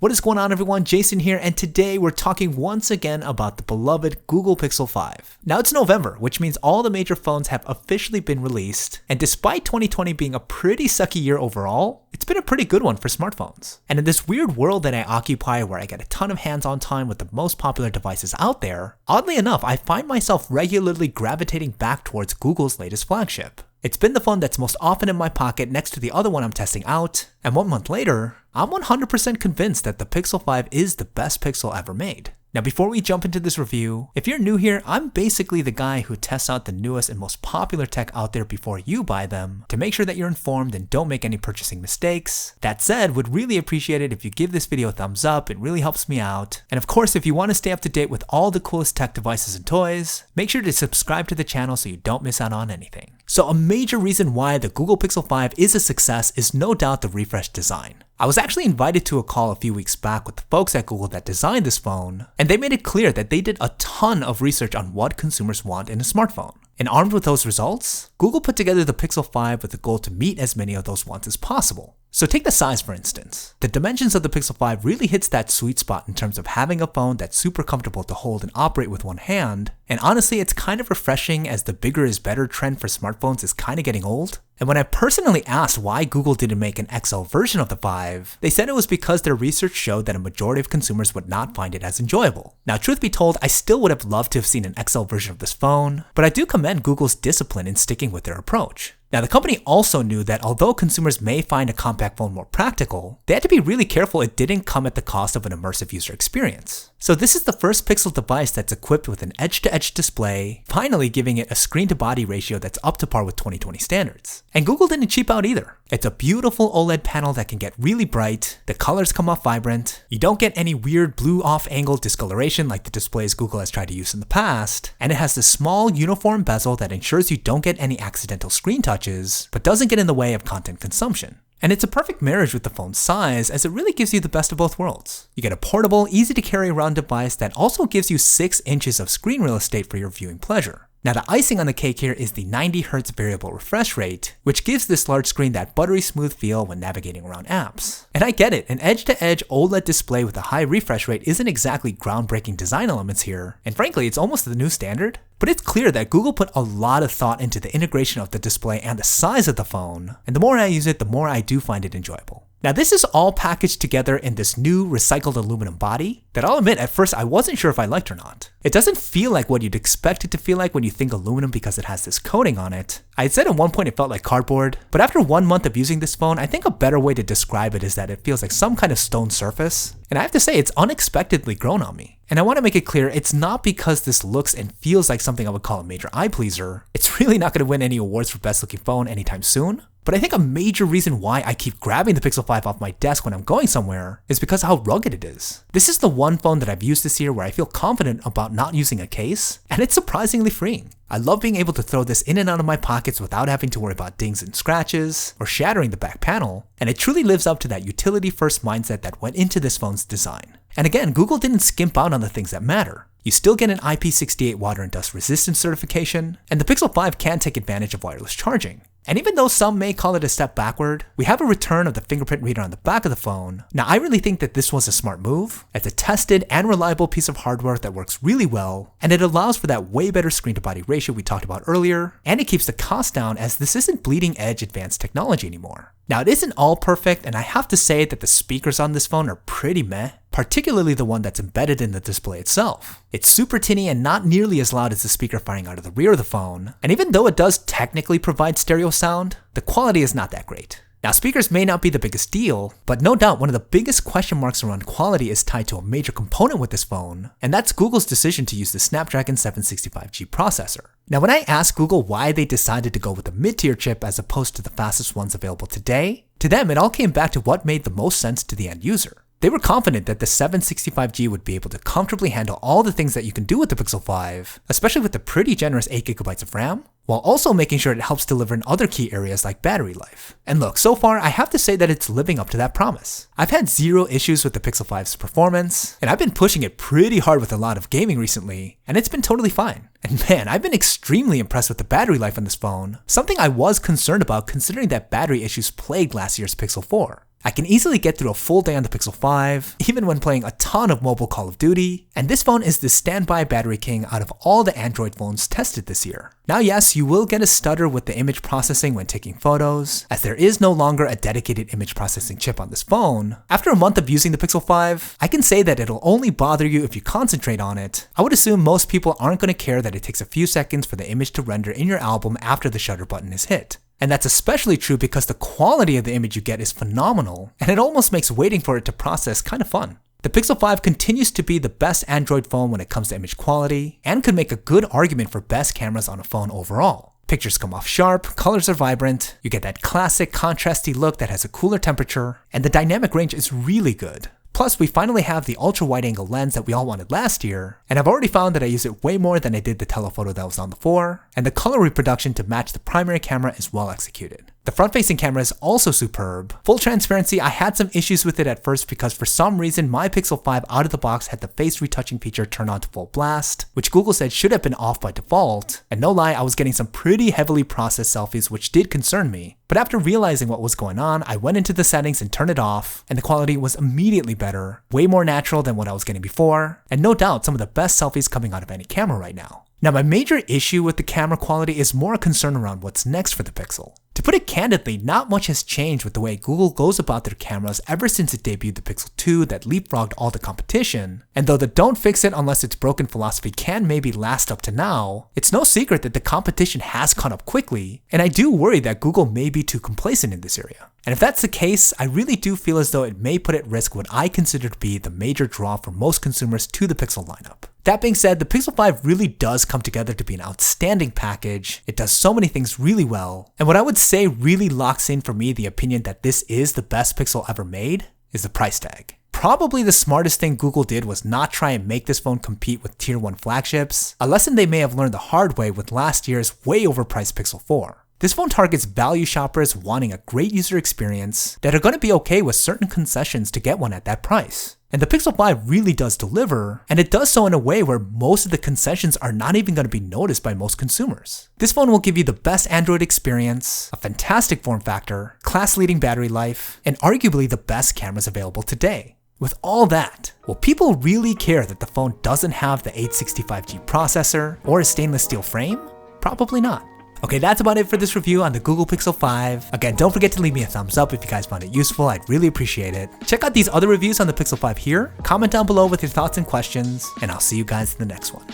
What is going on, everyone? Jason here, and today we're talking once again about the beloved Google Pixel 5. Now it's November, which means all the major phones have officially been released, and despite 2020 being a pretty sucky year overall, it's been a pretty good one for smartphones. And in this weird world that I occupy where I get a ton of hands-on time with the most popular devices out there, oddly enough, I find myself regularly gravitating back towards Google's latest flagship. It's been the phone that's most often in my pocket next to the other one I'm testing out, and 1 month later, I'm 100% convinced that the Pixel 5 is the best Pixel ever made. Now before we jump into this review, if you're new here, I'm basically the guy who tests out the newest and most popular tech out there before you buy them, to make sure that you're informed and don't make any purchasing mistakes. That said, would really appreciate it if you give this video a thumbs up, it really helps me out. And of course, if you want to stay up to date with all the coolest tech devices and toys, make sure to subscribe to the channel so you don't miss out on anything. So a major reason why the Google Pixel 5 is a success is no doubt the refreshed design. I was actually invited to a call a few weeks back with the folks at Google that designed this phone, and they made it clear that they did a ton of research on what consumers want in a smartphone. And armed with those results, Google put together the Pixel 5 with the goal to meet as many of those wants as possible. So take the size for instance. The dimensions of the Pixel 5 really hits that sweet spot in terms of having a phone that's super comfortable to hold and operate with one hand, and honestly it's kind of refreshing as the bigger is better trend for smartphones is kind of getting old. And when I personally asked why Google didn't make an XL version of the 5, they said it was because their research showed that a majority of consumers would not find it as enjoyable. Now truth be told, I still would have loved to have seen an XL version of this phone, but I do commend Google's discipline in sticking with their approach. Now the company also knew that although consumers may find a compact phone more practical, they had to be really careful it didn't come at the cost of an immersive user experience. So this is the first Pixel device that's equipped with an edge-to-edge display, finally giving it a screen-to-body ratio that's up to par with 2020 standards. And Google didn't cheap out either. It's a beautiful OLED panel that can get really bright, the colors come off vibrant, you don't get any weird blue off-angle discoloration like the displays Google has tried to use in the past, and it has this small uniform bezel that ensures you don't get any accidental screen touches, but doesn't get in the way of content consumption. And it's a perfect marriage with the phone's size as it really gives you the best of both worlds. You get a portable, easy to carry around device that also gives you 6 inches of screen real estate for your viewing pleasure. Now the icing on the cake here is the 90Hz variable refresh rate, which gives this large screen that buttery smooth feel when navigating around apps. And I get it, an edge-to-edge OLED display with a high refresh rate isn't exactly groundbreaking design elements here, and frankly it's almost the new standard. But it's clear that Google put a lot of thought into the integration of the display and the size of the phone, and the more I use it, the more I do find it enjoyable. Now this is all packaged together in this new recycled aluminum body that I'll admit at first I wasn't sure if I liked or not. It doesn't feel like what you'd expect it to feel like when you think aluminum because it has this coating on it. I had said at one point it felt like cardboard, but after 1 month of using this phone, I think a better way to describe it is that it feels like some kind of stone surface. And I have to say it's unexpectedly grown on me. And I want to make it clear, it's not because this looks and feels like something I would call a major eye pleaser. It's really not going to win any awards for best looking phone anytime soon. But I think a major reason why I keep grabbing the Pixel 5 off my desk when I'm going somewhere is because of how rugged it is. This is the one phone that I've used this year where I feel confident about not using a case, and it's surprisingly freeing. I love being able to throw this in and out of my pockets without having to worry about dings and scratches or shattering the back panel, and it truly lives up to that utility-first mindset that went into this phone's design. And again, Google didn't skimp out on the things that matter. You still get an IP68 water and dust resistance certification, and the Pixel 5 can take advantage of wireless charging. And even though some may call it a step backward, we have a return of the fingerprint reader on the back of the phone. Now I really think that this was a smart move. It's a tested and reliable piece of hardware that works really well, and it allows for that way better screen to body ratio we talked about earlier, and it keeps the cost down as this isn't bleeding edge advanced technology anymore. Now it isn't all perfect, and I have to say that the speakers on this phone are pretty meh, particularly the one that's embedded in the display itself. It's super tinny and not nearly as loud as the speaker firing out of the rear of the phone, and even though it does technically provide stereo sound, the quality is not that great. Now speakers may not be the biggest deal, but no doubt one of the biggest question marks around quality is tied to a major component with this phone, and that's Google's decision to use the Snapdragon 765G processor. Now when I asked Google why they decided to go with a mid-tier chip as opposed to the fastest ones available today, to them it all came back to what made the most sense to the end user. They were confident that the 765G would be able to comfortably handle all the things that you can do with the Pixel 5, especially with the pretty generous 8GB of RAM, while also making sure it helps deliver in other key areas like battery life. And look, so far I have to say that it's living up to that promise. I've had zero issues with the Pixel 5's performance, and I've been pushing it pretty hard with a lot of gaming recently, and it's been totally fine. And man, I've been extremely impressed with the battery life on this phone, something I was concerned about considering that battery issues plagued last year's Pixel 4. I can easily get through a full day on the Pixel 5, even when playing a ton of mobile Call of Duty, and this phone is the standby battery king out of all the Android phones tested this year. Now yes, you will get a stutter with the image processing when taking photos, as there is no longer a dedicated image processing chip on this phone. After a month of using the Pixel 5, I can say that it'll only bother you if you concentrate on it. I would assume most people aren't going to care that it takes a few seconds for the image to render in your album after the shutter button is hit. And that's especially true because the quality of the image you get is phenomenal, and it almost makes waiting for it to process kind of fun. The Pixel 5 continues to be the best Android phone when it comes to image quality, and could make a good argument for best cameras on a phone overall. Pictures come off sharp, colors are vibrant, you get that classic contrasty look that has a cooler temperature, and the dynamic range is really good. Plus, we finally have the ultra wide angle lens that we all wanted last year, and I've already found that I use it way more than I did the telephoto that was on the 4, and the color reproduction to match the primary camera is well executed. The front-facing camera is also superb. Full transparency, I had some issues with it at first because for some reason my Pixel 5 out of the box had the face retouching feature turned on to full blast, which Google said should have been off by default, and no lie, I was getting some pretty heavily processed selfies which did concern me. But after realizing what was going on, I went into the settings and turned it off, and the quality was immediately better, way more natural than what I was getting before, and no doubt some of the best selfies coming out of any camera right now. Now my major issue with the camera quality is more a concern around what's next for the Pixel. To put it candidly, not much has changed with the way Google goes about their cameras ever since it debuted the Pixel 2 that leapfrogged all the competition, and though the don't fix it unless it's broken philosophy can maybe last up to now, it's no secret that the competition has caught up quickly, and I do worry that Google may be too complacent in this area. And if that's the case, I really do feel as though it may put at risk what I consider to be the major draw for most consumers to the Pixel lineup. That being said, the Pixel 5 really does come together to be an outstanding package. It does so many things really well, and what I would say really locks in for me the opinion that this is the best Pixel ever made is the price tag. Probably the smartest thing Google did was not try and make this phone compete with tier 1 flagships, a lesson they may have learned the hard way with last year's way overpriced Pixel 4. This phone targets value shoppers wanting a great user experience that are going to be okay with certain concessions to get one at that price. And the Pixel 5 really does deliver, and it does so in a way where most of the concessions are not even going to be noticed by most consumers. This phone will give you the best Android experience, a fantastic form factor, class-leading battery life, and arguably the best cameras available today. With all that, will people really care that the phone doesn't have the 865G processor or a stainless steel frame? Probably not. Okay, that's about it for this review on the Google Pixel 5. Again, don't forget to leave me a thumbs up if you guys found it useful, I'd really appreciate it. Check out these other reviews on the Pixel 5 here, comment down below with your thoughts and questions, and I'll see you guys in the next one.